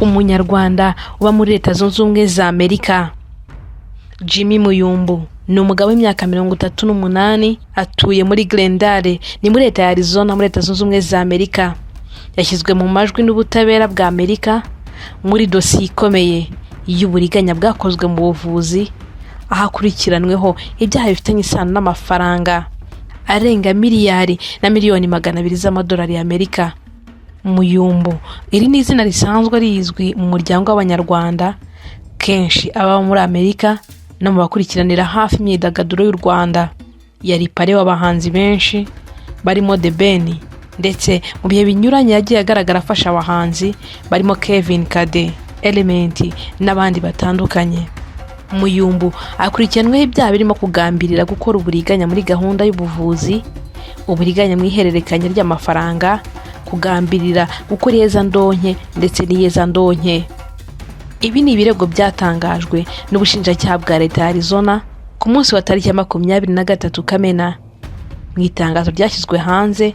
umunyarwanda uba muri Leta Zunze Ubumwe za Amerika. Jimmy Muyumbu ni umugabo w'imyaka 38, atuye muri Glendale, ni muri Leta ya Arizona muri Leta Zunze Ubumwe za Amerika. Yashyizwe mu majwi n'ubutabera bwa Amerika muri dosiye ikomeye y'uburiganya bwakozwe mu buvuzi, ahakurikiranweho ibyaha bifitanye isano n'amafaranga arenga miliyari na miliyoni 200 z'amadolari y'Amerika. Muyumbu iri ni izina risanzwe rizwi mu muryango w'Abanyarwanda kenshi aba muri Amerika no mu bakurikiranira hafi imyidagaduro y'u Rwanda. Yari pare w'abahanzi benshi barimo The Ben, ndetse mu bihe binyuranye yagiye agaragara afasha abahanzi barimo Kevin Kade, Element n'abandi batandukanye. Muyumbu akurikiranweho ibyaha birimo kugambirira gukora uburiganya muri gahunda y'ubuvuzi, uburiganya mu ihererekanya ry'amafaranga, kugambirira gukora iyezandonke ndetse n'iyezandonke. Ibi ni ibirego byatangajwe n'ubushinjacyaha bwa Leta ya Arizona ku munsi wa tariki ya 23 Kamena. Mu itangazo ryashyizwe hanze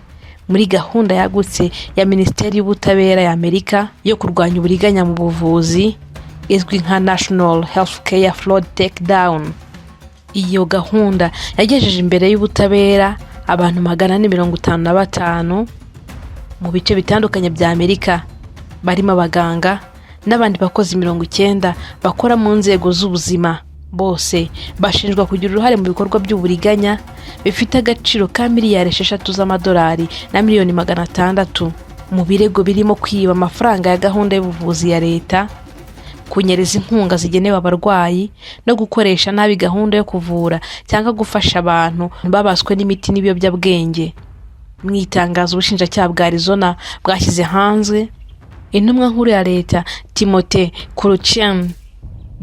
muri gahunda yagutse ya Minisiteri y'Ubutabera ya Amerika yo kurwanya uburiganya mu buvuzi, izwi nka National Healthcare Fraud Takedown. Iyo gahunda yagejeje imbere y'ubutabera abantu 455 mu bice bitandukanye bya Amerika, barimo abaganga n'abandi bakozi 90 bakora mu nzego z'ubuzima. Bose bashinjwa kugira uruhare mu bikorwa by'uburiganya bifite agaciro ka miliyari 6 z'amadolari na miliyoni 600 mu birego birimo kwiba amafaranga ya gahunda y'ubuvuzi ya leta, kunyereza inkunga zigenewe abarwayi no gukoresha nabi gahunda yo kuvura cyangwa gufasha abantu babaswe n'imiti n'ibiyobyabwenge. Mu itangazo ubushinjacyaha bwa Arizona bwashyize hanze, intumwa nkuru ya leta Timothy Kuruchian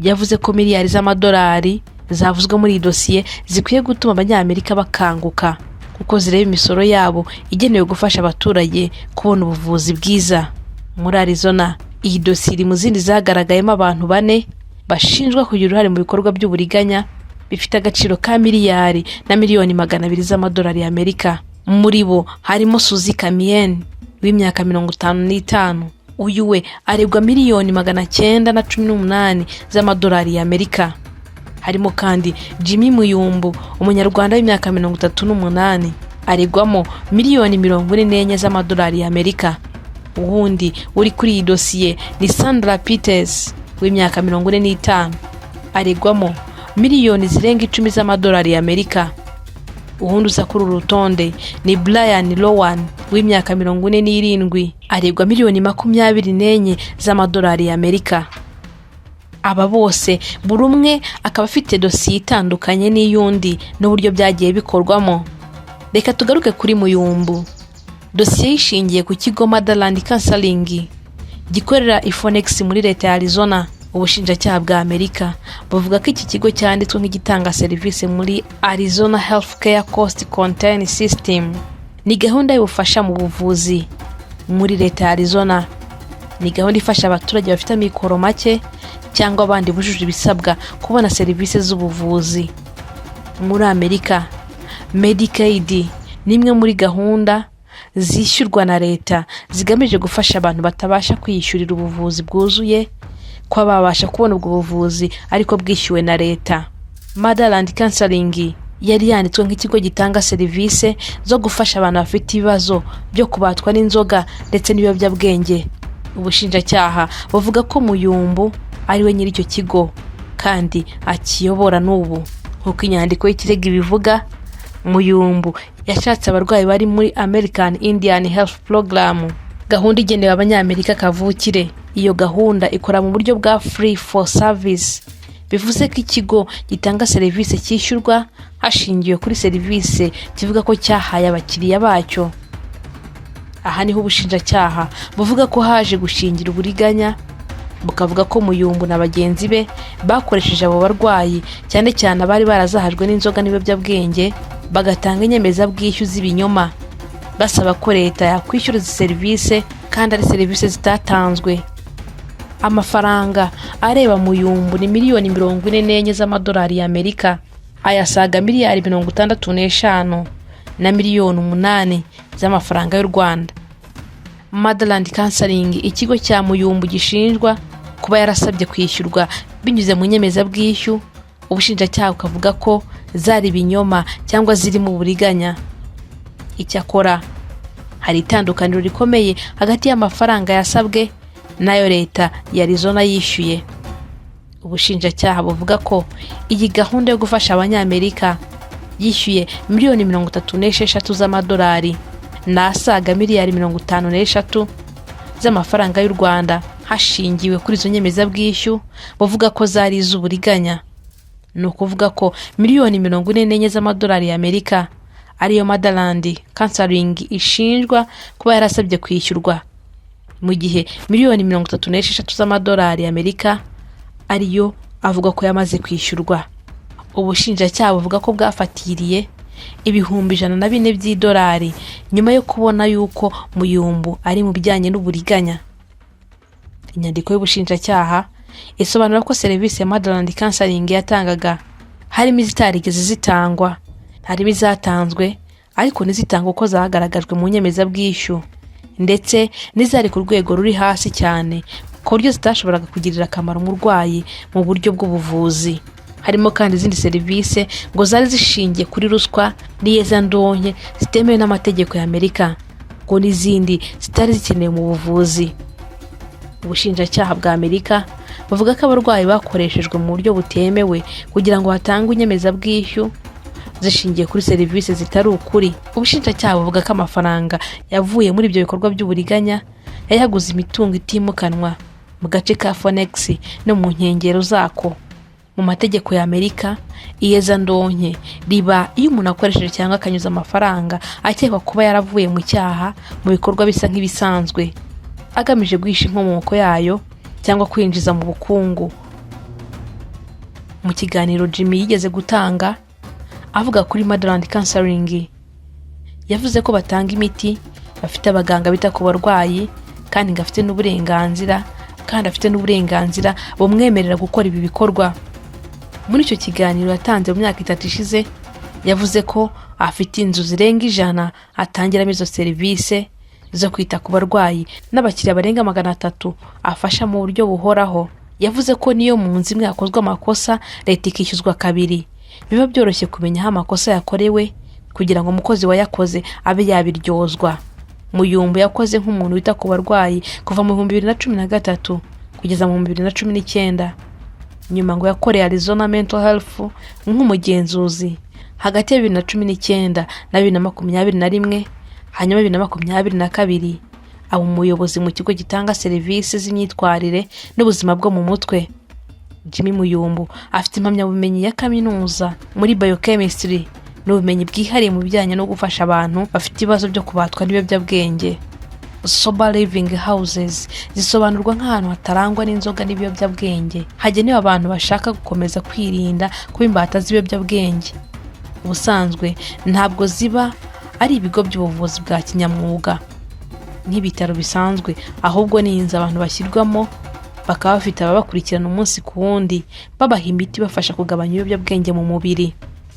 yavuze ko miliyari z'amadolari zavuzwe muri dosiye zikwiye gutuma abanyamerika bakanguka kuko zireba imisoro yabo igenewe gufasha abaturage kubona ubuvuzi bwiza. Muri Arizona iyi dosiye iri mu zindi zagaragayemo abantu 4 bashinjwa kugira uruhare mu bikorwa by'uburiganya bifite agaciro ka miliyari na miliyoni 200 z'amadolari y'Amerika. Muri bo harimo Suzy Kamien w'imyaka 55. Uyu we aregwa miliyoni 918 z'amadolari y'Amerika. Harimo kandi Jimmy Muyumbu, umunyarwanda w'imyaka 38, aregwamo miliyoni 44 z'amadolari y'Amerika. Uwundi uri kuri iyi dosiye ni Sandra Peters w'imyaka 45, aregwamo miliyoni zirenga 10 z'amadolari y'Amerika. Uwundi uza kuri urutonde ni Brian Lowan w'imyaka 47, aregwa miliyoni 24 z'amadolari y'Amerika. Aba bose buri umwe akaba afite dosiye itandukanye n'iyundi n'uburyo byagiye bikorwamo. Reka tugaruke kuri Muyumbu. Dosiye ishingiye ku kigo Motherland Counseling gikorera i Phoenix muri Leta ya Arizona. Ubushinjacyaha bwa Amerika buvuga ko iki kigo cyanditswe nk'igitanga serivisi muri Arizona Healthcare Cost Containment System. Ni gahunda y'ubufasha mu buvuzi muri Leta ya Arizona. Ni gahunda ifasha abaturage bafite amikoro make cyangwa abandi bujuje ibisabwa kubona serivisi z'ubuvuzi. Muri Amerika, Medicaid ni imwe muri gahunda zishyurwa na leta zigamije gufasha abantu batabasha kwiyishyurira ubuvuzi bwuzuye ko babasha kubona ubwo buvuzi ariko bwishyuwe na leta. Motherland Counseling yari yanditswe nk'ikigo gitanga serivisi zo gufasha abantu bafite ibibazo byo kubatwa n'inzoga ndetse n'ibiyobyabwenge. Ubushinjacyaha buvuga ko Muyumbu ari we nyiri icyo kigo kandi akiyobora n'ubu. Nk'uko inyandiko y'ikirego ibivuga, Muyumbu yashatse abarwayi bari muri American Indian Health Program, gahunda igenewe abanyamerika kavukire. Iyo gahunda ikora mu buryo bwa free for service, bivuze ko ikigo gitanga serivisi cyishyurwa hashingiwe kuri serivisi kivuga ko cyahaye abakiriya bacyo. Aha niho ubushinjacyaha buvuga ko haje gushingira uburiganya, bukavuga ko Muyumbu na bagenzi be bakoresheje abo barwayi cyane cyane abari barazahajwe n'inzoga n'ibiyobyabwenge, bagatanga inyemezabwishyu z'ibinyoma basaba ko leta yakwishyura izi serivisi kandi ari serivisi zitatanzwe. Amafaranga areba Muyumbu ni miliyoni 44 z'amadolari y'Amerika, ayasaga miliyari 65 na miliyoni 8 z'amafaranga y'u Rwanda. Motherland Counseling, ikigo cya Muyumbu gishinjwa kuba yarasabye kwishyurwa binyuze mu nyemezabwishyu, ubushinjacyaha bukavuga ko zari ibinyoma cyangwa ziri mu buriganya. Icyakora hari itandukaniro rikomeye hagati y'amafaranga yasabwe n'ayo leta ya Arizona yishyuye. Ubushinjacyaha buvuga ko iyi gahunda yo gufasha abanyamerika yishyuye miliyoni 36 z'amadolari n'asaga miliyari 53 z'amafaranga y'u Rwanda hashingiwe kuri izo nyemezabwishyu, bavuga ko zari iz'uburiganya. Ni ukuvuga ko miliyoni 44 z'amadolari y'Amerika ariyo Motherland Counseling ishinjwa kuba yarasabye kwishyurwa, mu gihe miliyoni 36 z'amadolari y'Amerika ariyo avuga ko yamaze kwishyurwa. Ubushinjacyaha buvuga ko bwafatiriye ibihumbi 104 by'idolari nyuma yo kubona yuko Muyumbu ari mu bijyanye n'uburiganya. Inyandiko y'ubushinjacyaha isobanura ko serivisi ya Motherland Counseling yatangaga harimo izitarigeze zitangwa, harimo izatanzwe ariko n'izitangwa uko zagaragajwe mu nyemezabwishyu, ndetse n'izari ku rwego ruri hasi cyane ku buryo zitashoboraga kugirira akamaro umurwayi mu buryo bw'ubuvuzi. Harimo kandi izindi serivisi ngo zari zishingiye kuri ruswa n'iyezandonke zitemewe n'amategeko y'Amerika, ngo n'izindi zitari zikenewe mu buvuzi. Ubushinjacyaha bwa Amerika bavuga ko abarwayi bakoreshejwe mu buryo butemewe kugira ngo hatangwe inyemezabwishyu zishingiye kuri serivisi zitari ukuri. Ubushinjacyaha buvuga ko amafaranga yavuye muri ibyo bikorwa by'uburiganya yayaguze imitungo itimukanwa mu gace ka Phoenix no mu nkengero zako. Mu mategeko y'Amerika, iyezandonke riba iyo umuntu akoresheje cyangwa akanyuza amafaranga akekwa kuba yaravuye mu cyaha mu bikorwa bisa nk'ibisanzwe, agamije guhisha inkomoko yayo cyangwa kwinjiza mu bukungu. Mu kiganiro Jimmy yigeze gutanga avuga kuri Motherland Counseling, yavuze ko batanga imiti, bafite abaganga bita ku barwayi kandi ngafite n'uburenganzira bumwemerera gukora ibi bikorwa. Muri icyo kiganiro yatanze mu myaka 3 ishize, yavuze ko afite inzu zirenga 100 atangiramo izo serivisi zo kwita ku barwayi n'abakiriya barenga 300 afasha mu buryo buhoraho. Yavuze ko niyo mu nzu imwe yakozwe amakosa leta ikishyuzwa kabiri, biba byoroshye kumenya aho amakosa yakorewe kugira ngo umukozi wayakoze abe yabiryozwa. Muyumbu yakoze nk'umuntu wita ku barwayi kuva mu 2013 kugeza mu 2019. Nyuma ngo yakoreye Arizona Mental Health nk'umugenzuzi hagati ya 2019 na 2021, hanyuma 2022 aba umuyobozi mu kigo gitanga serivisi z'imyitwarire n'ubuzima bwo mu mutwe. Jimmy Muyumbu afite impamyabumenyi ya kaminuza muri biochemistry n'ubumenyi bwihariye mu bijyanye no gufasha abantu bafite ibibazo byo kubatwa n'ibiyobyabwenge. Sober living houses zisobanurwa nk'ahantu hatarangwa n'inzoga n'ibiyobyabwenge, hagenewe abantu bashaka gukomeza kwirinda kuba imbata z'ibiyobyabwenge. Ubusanzwe ntabwo ziba ari ibigo by'ubuvuzi bwa kinyamwuga nk'ibitaro bisanzwe, ahubwo ni inzu abantu bashyirwamo bakaba bafite ababakurikirana umunsi ku wundi, babaha imiti bafasha kugabanya ibiyobyabwenge mu mubiri.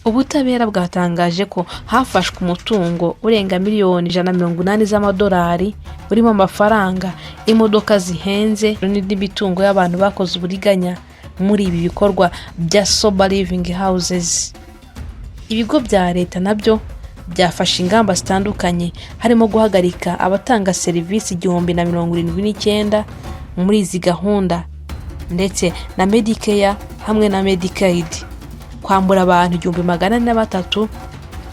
Ubutabera bwatangaje ko hafashwe umutungo urenga miliyoni 180 z'amadolari urimo amafaranga, imodoka zihenze n'indi mitungo y'abantu bakoze uburiganya muri ibi bikorwa bya Sober Living Houses. Ibigo bya leta nabyo byafashe ingamba zitandukanye, harimo guhagarika abatanga serivisi 1079 muri izi gahunda, ndetse na Medicare hamwe na Medicaid, kwambura abantu 403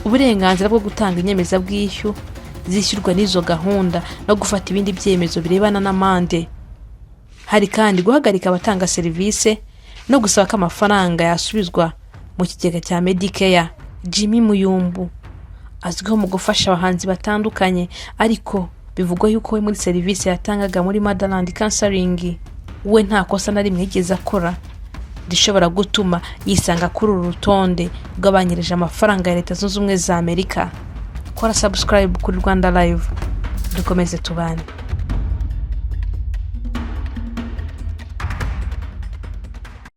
uburenganzira bwo gutanga inyemezabwishyu zishyurwa n'izo gahunda no gufata ibindi byemezo birebana n'amande. Hari kandi guhagarika abatanga serivisi no gusaba ko amafaranga yasubizwa mu kigega cya Medicare. Jimmy Muyumbu azwiho mu gufasha abahanzi batandukanye, ariko bivugwa yuko we muri serivisi yatangaga muri Motherland Counseling we nta kosa na rimwe yigeze akora rishobora gutuma yisanga kuri uru rutonde rw'abanyirije amafaranga ya Leta Zunze Ubumwe za Amerika. Kora subscribe kuri Rwanda Live, dukomeze tubane.